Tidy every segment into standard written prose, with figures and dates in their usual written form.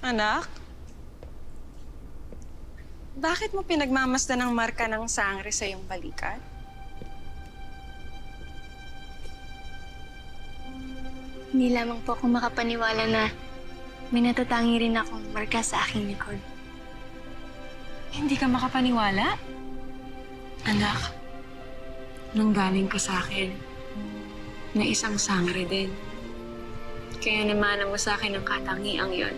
Anak? Bakit mo pinagmamasdan ng marka ng sangre sa iyong balikat? Hindi lamang po ako makapaniwala na may natatangi rin akong marka sa aking likod. Hindi ka makapaniwala? Anak, nanggaling ka sa akin na isang sangre din. Kaya namana mo sa akin ang katangiang yon.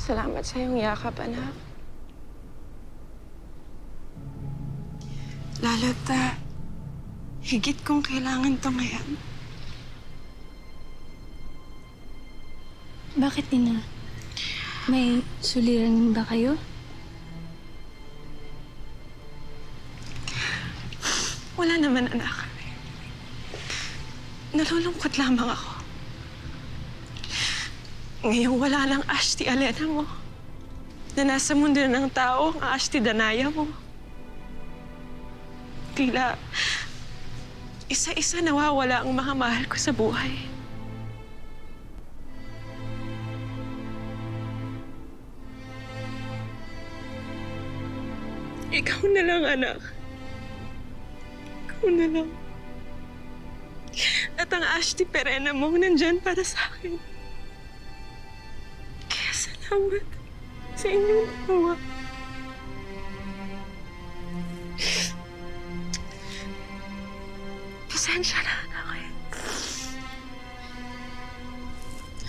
Salamat sa iyong yakap, anak. Lalo't higit kong kailangan to ngayon. Bakit, Ina? May suliran ba kayo? Wala naman, anak. Nalulungkot lamang ako. Ngayong wala lang Ashti Alena mo. Na nasa mundo na ng tao ang Ashti Danaya mo. Tila, isa-isa nawawala ang mga mahal ko sa buhay. Ikaw na lang, anak. Ikaw na lang. At ang Ashti Perena mo nandyan para sa akin. Kaya salamat sa inyong dalawa. Pasensya na, anak.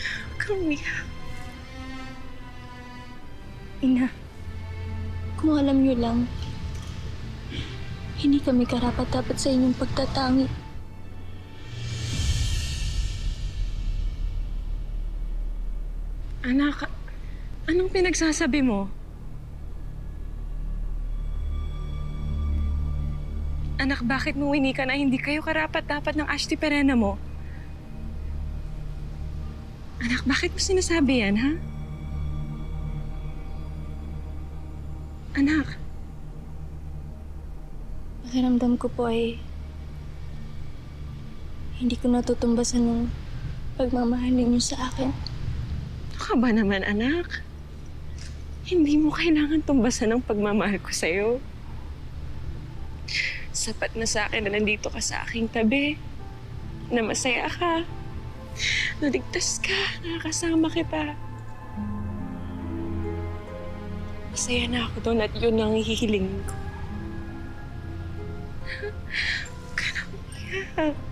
Huwag kang umiyak. Ina, kung alam niyo lang, hindi kami karapat-dapat sa inyong pagtatangi. Anak, anong pinagsasabi mo? Anak, bakit mo winika na hindi kayo karapat-dapat ng Ashti Perena mo? Anak, bakit mo sinasabi yan, ha? Anak, Pakiramdam ko po ay hindi ko natutumbasan ng pagmamahal ninyo sa akin. ano ka ba naman, anak? Hindi mo kailangan tumbasan ng pagmamahal ko sa'yo. Sapat na sa akin na nandito ka sa aking tabi. Na masaya ka. Naligtas ka. Nakakasama kita. Masaya na ako doon at yun ang hihilingin ko. Huwag ka na umiyak.